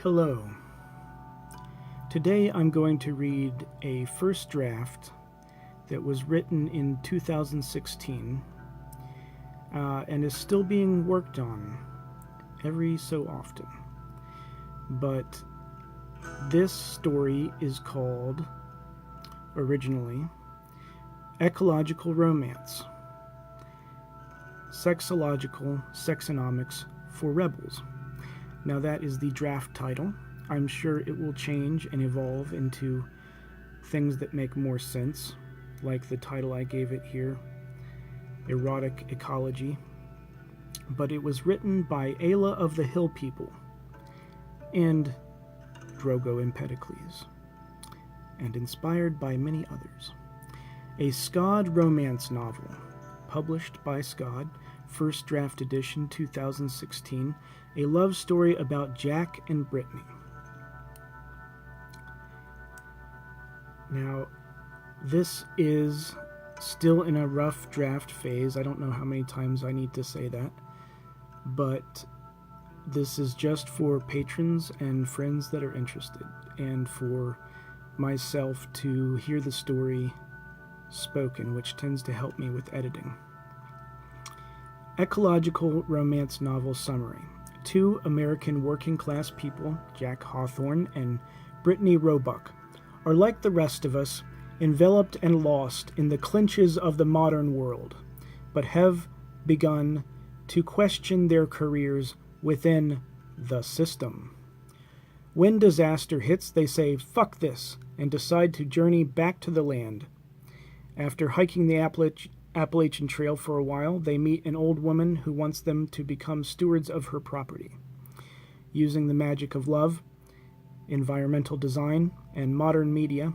Hello. Today I'm going to read a first draft that was written in 2016 and is still being worked on every so often. But this story is called, originally, Ecological Romance, Sexological Sexonomics for Rebels. Now that is the draft title. I'm sure it will change and evolve into things that make more sense, like the title I gave it here, Erotic Ecology. But it was written by Ayla of the Hill People and Drogo Empedocles, and inspired by many others. A SCOD romance novel, published by SCOD, first draft edition 2016, a love story about Jack and Brittany. Now, this is still in a rough draft phase. I don't know how many times I need to say that, but this is just for patrons and friends that are interested, and for myself to hear the story spoken, which tends to help me with editing. Ecological romance novel summary. Two American working-class people, Jack Hawthorne and Brittany Roebuck, are like the rest of us, enveloped and lost in the clinches of the modern world, but have begun to question their careers within the system. When disaster hits, they say, "Fuck this," and decide to journey back to the land. After hiking the Appalachian Trail for a while, they meet an old woman who wants them to become stewards of her property. Using the magic of love, environmental design, and modern media,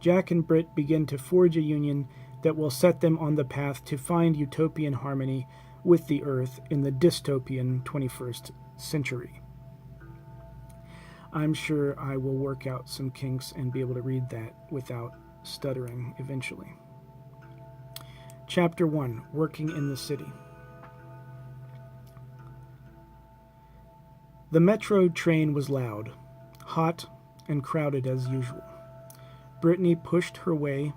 Jack and Britt begin to forge a union that will set them on the path to find utopian harmony with the Earth in the dystopian 21st century. I'm sure I will work out some kinks and be able to read that without stuttering eventually. Chapter 1, Working in the City. The metro train was loud, hot, and crowded as usual. Brittany pushed her way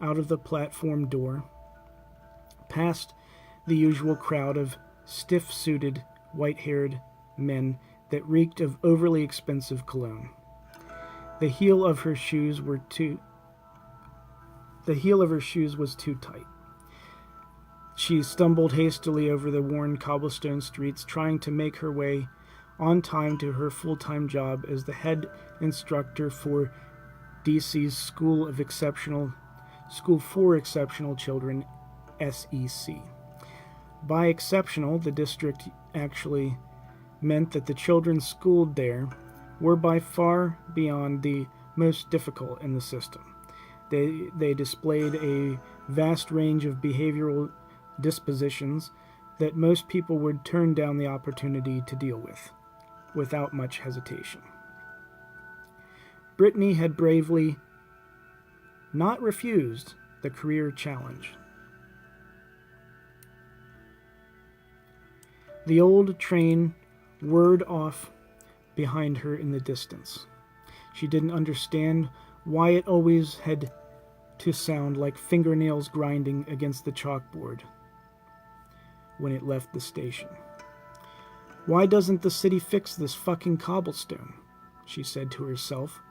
out of the platform door, past the usual crowd of stiff-suited, white-haired men that reeked of overly expensive cologne. The heel of her shoes was too tight. She stumbled hastily over the worn cobblestone streets, trying to make her way on time to her full-time job as the head instructor for DC's School for Exceptional Children, SEC. By exceptional, the district actually meant that the children schooled there were by far beyond the most difficult in the system. They displayed a vast range of behavioral dispositions that most people would turn down the opportunity to deal with, without much hesitation. Brittany had bravely not refused the career challenge. The old train whirred off behind her in the distance. She didn't understand why it always had to sound like fingernails grinding against the chalkboard when it left the station. "Why doesn't the city fix this fucking cobblestone?" she said to herself,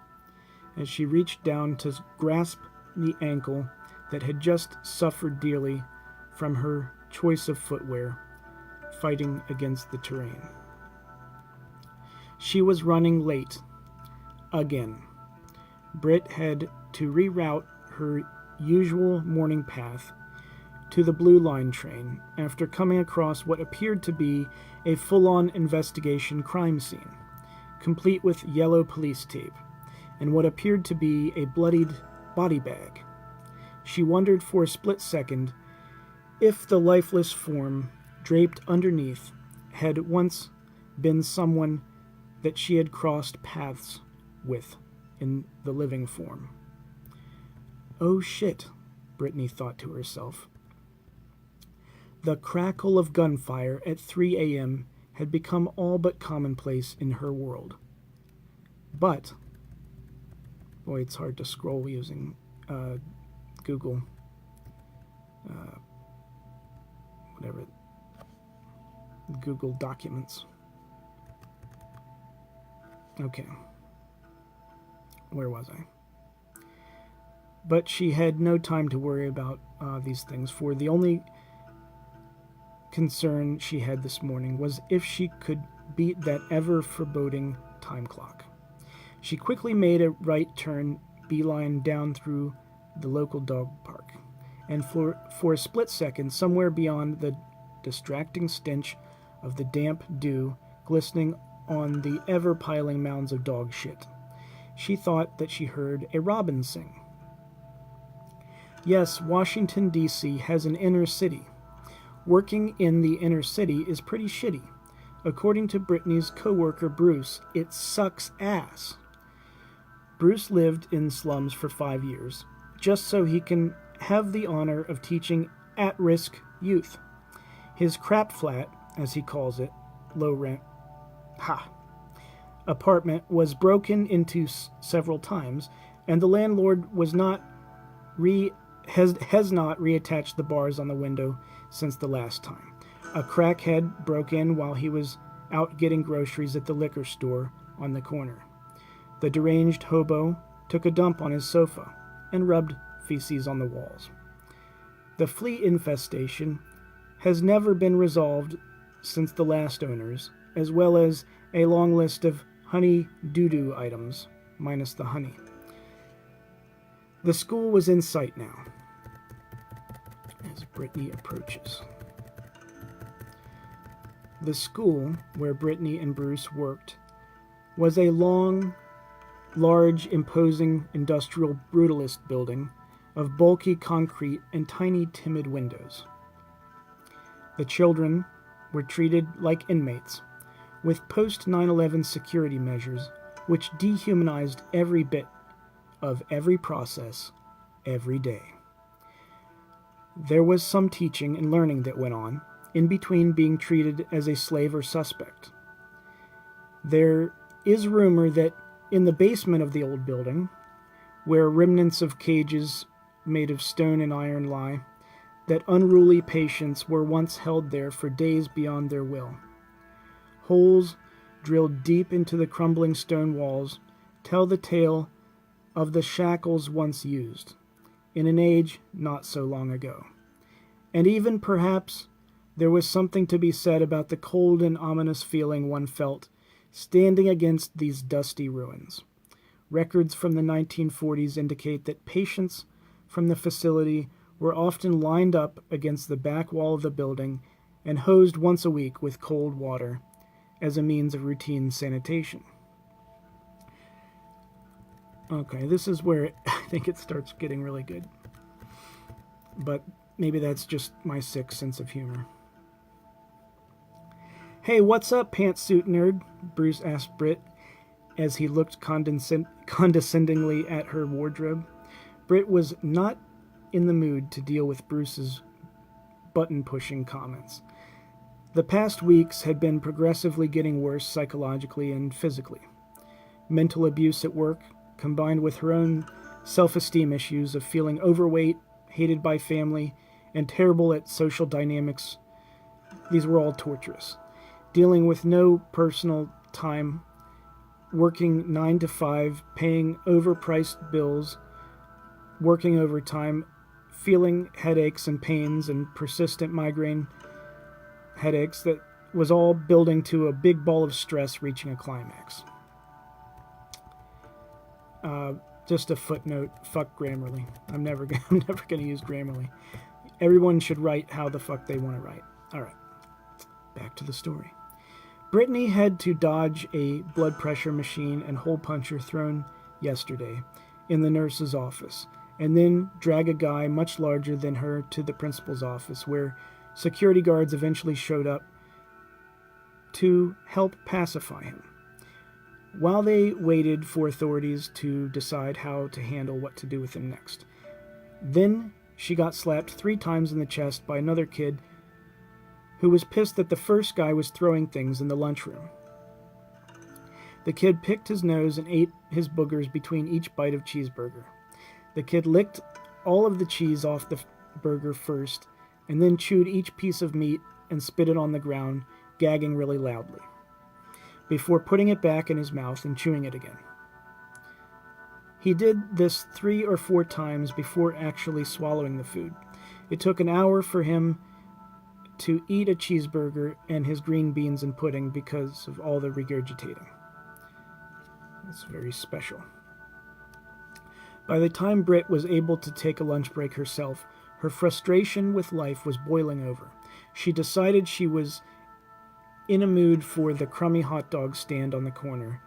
as she reached down to grasp the ankle that had just suffered dearly from her choice of footwear, fighting against the terrain. She was running late. Again. Britt had to reroute her usual morning path to the Blue Line train after coming across what appeared to be a full-on investigation crime scene, complete with yellow police tape, and what appeared to be a bloodied body bag. She wondered for a split second if the lifeless form draped underneath had once been someone that she had crossed paths with in the living form. "Oh shit," Brittany thought to herself. The crackle of gunfire at 3 a.m. had become all but commonplace in her world. But, boy, it's hard to scroll using Google, whatever, Google Documents. Okay. Where was I? But she had no time to worry about these things, for the only concern she had this morning was if she could beat that ever-foreboding time clock. She quickly made a right turn, beeline down through the local dog park, and for a split second, somewhere beyond the distracting stench of the damp dew glistening on the ever-piling mounds of dog shit, she thought that she heard a robin sing. Yes, Washington, D.C. has an inner city. Working in the inner city is pretty shitty. According to Brittany's co-worker Bruce, it sucks ass. Bruce lived in slums for 5 years, just so he can have the honor of teaching at-risk youth. His crap flat, as he calls it, low rent, apartment was broken into several times, and the landlord has not reattached the bars on the window since the last time. A crackhead broke in while he was out getting groceries at the liquor store on the corner. The deranged hobo took a dump on his sofa and rubbed feces on the walls. The flea infestation has never been resolved since the last owners, as well as a long list of honey doo-doo items, minus the honey. The school was in sight now, as Brittany approaches. The school where Brittany and Bruce worked was a long, large, imposing industrial brutalist building of bulky concrete and tiny, timid windows. The children were treated like inmates, with post-9/11 security measures which dehumanized every bit of every process, every day. There was some teaching and learning that went on, in between being treated as a slave or suspect. There is rumor that in the basement of the old building, where remnants of cages made of stone and iron lie, that unruly patients were once held there for days beyond their will. Holes drilled deep into the crumbling stone walls tell the tale of the shackles once used, in an age not so long ago. And even, perhaps, there was something to be said about the cold and ominous feeling one felt standing against these dusty ruins. Records from the 1940s indicate that patients from the facility were often lined up against the back wall of the building and hosed once a week with cold water as a means of routine sanitation. Okay, this is where I think it starts getting really good. But maybe that's just my sick sense of humor. "Hey, what's up, pantsuit nerd?" Bruce asked Britt as he looked condescendingly at her wardrobe. Britt was not in the mood to deal with Bruce's button-pushing comments. The past weeks had been progressively getting worse psychologically and physically. Mental abuse at work, combined with her own self-esteem issues of feeling overweight, hated by family, and terrible at social dynamics, these were all torturous. Dealing with no personal time, working 9 to 5, paying overpriced bills, working overtime, feeling headaches and pains and persistent migraine headaches that was all building to a big ball of stress reaching a climax. Just a footnote, fuck Grammarly. I'm never going to use Grammarly. Everyone should write how the fuck they want to write. All right, back to the story. Brittany had to dodge a blood pressure machine and hole puncher thrown yesterday in the nurse's office, and then drag a guy much larger than her to the principal's office, where security guards eventually showed up to help pacify him. While they waited for authorities to decide how to handle what to do with him next. Then she got slapped 3 times in the chest by another kid who was pissed that the first guy was throwing things in the lunchroom. The kid picked his nose and ate his boogers between each bite of cheeseburger. The kid licked all of the cheese off the burger first, and then chewed each piece of meat and spit it on the ground, gagging really loudly, before putting it back in his mouth and chewing it again. He did this 3 or 4 times before actually swallowing the food. It took an hour for him to eat a cheeseburger and his green beans and pudding because of all the regurgitating. That's very special. By the time Britt was able to take a lunch break herself, her frustration with life was boiling over. She decided she was in a mood for the crummy hot dog stand on the corner,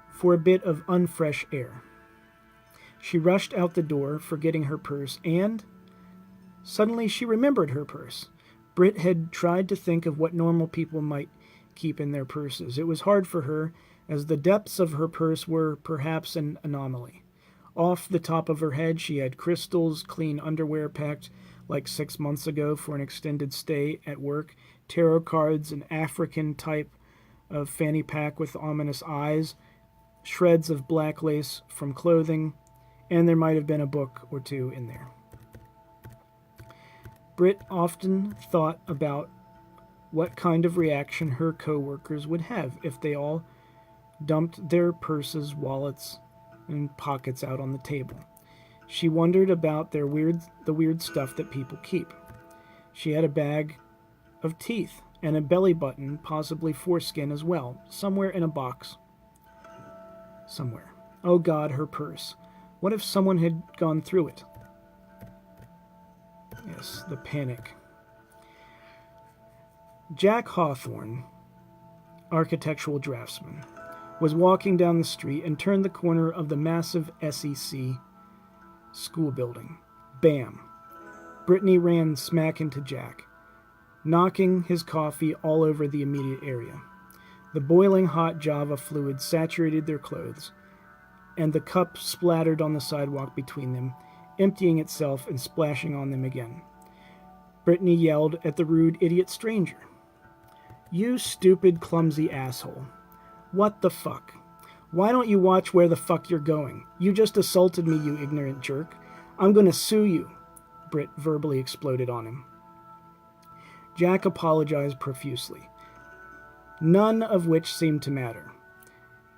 for a bit of unfresh air. She rushed out the door, forgetting her purse, and suddenly she remembered her purse. Britt had tried to think of what normal people might keep in their purses. It was hard for her, as the depths of her purse were perhaps an anomaly. Off the top of her head, she had crystals, clean underwear packed like 6 months ago for an extended stay at work, tarot cards, an African type of fanny pack with ominous eyes, shreds of black lace from clothing, and there might have been a book or 2 in there. Britt often thought about what kind of reaction her co-workers would have if they all dumped their purses, wallets, and pockets out on the table. She wondered about the weird stuff that people keep. She had a bag of teeth and a belly button, possibly foreskin as well, somewhere in a box. Somewhere. Oh God, her purse. What if someone had gone through it? Yes, the panic. Jack Hawthorne, architectural draftsman, was walking down the street and turned the corner of the massive SEC school building. Bam! Brittany ran smack into Jack, knocking his coffee all over the immediate area. The boiling hot Java fluid saturated their clothes, and the cup splattered on the sidewalk between them, emptying itself and splashing on them again. Brittany yelled at the rude idiot stranger. "You stupid, clumsy asshole. What the fuck? Why don't you watch where the fuck you're going? You just assaulted me, you ignorant jerk. I'm gonna sue you," Britt verbally exploded on him. Jack apologized profusely, none of which seemed to matter.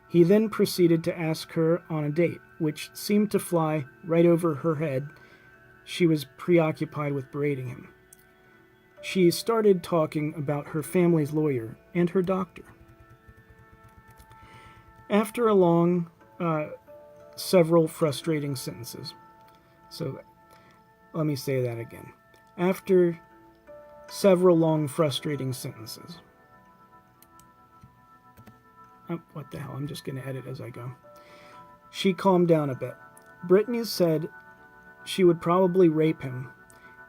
He then proceeded to ask her on a date, which seemed to fly right over her head. She was preoccupied with berating him. She started talking about her family's lawyer and her doctor. After a long, several frustrating sentences. So, let me say that again. After several long, frustrating sentences. What the hell? I'm just going to edit as I go. She calmed down a bit. Brittany said she would probably rape him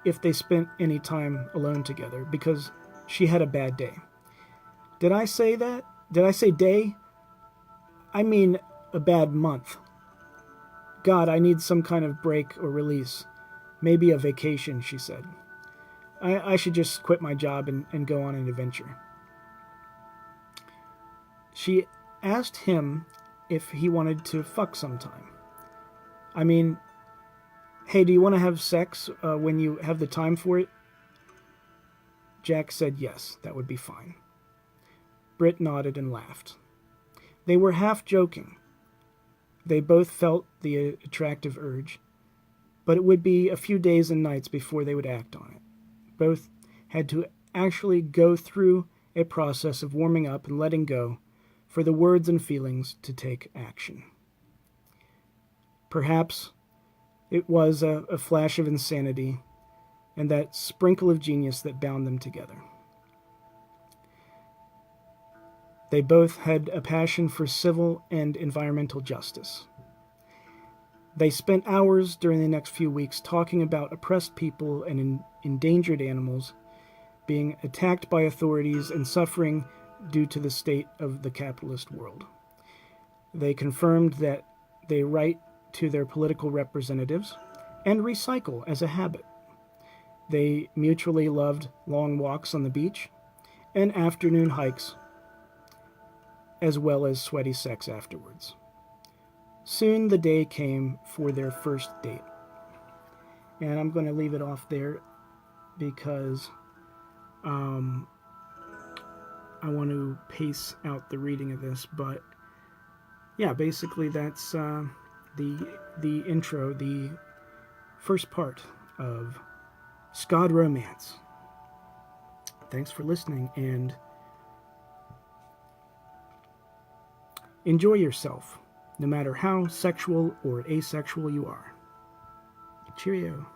if they spent any time alone together because she had a bad day. Did I say that? Did I say day? I mean a bad month. God, I need some kind of break or release. Maybe a vacation, she said. I should just quit my job and go on an adventure. She asked him if he wanted to fuck sometime. I mean, hey, do you want to have sex when you have the time for it? Jack said yes, that would be fine. Britt nodded and laughed. They were half joking. They both felt the attractive urge, but it would be a few days and nights before they would act on it. Both had to actually go through a process of warming up and letting go for the words and feelings to take action. Perhaps it was a flash of insanity and that sprinkle of genius that bound them together. They both had a passion for civil and environmental justice. They spent hours during the next few weeks talking about oppressed people and endangered animals being attacked by authorities and suffering due to the state of the capitalist world. They confirmed that they write to their political representatives and recycle as a habit. They mutually loved long walks on the beach and afternoon hikes as well as sweaty sex afterwards. Soon the day came for their first date. And I'm going to leave it off there because I want to pace out the reading of this. But yeah, basically that's the intro, the first part of SCOD Romance. Thanks for listening, and enjoy yourself, no matter how sexual or asexual you are. Cheerio.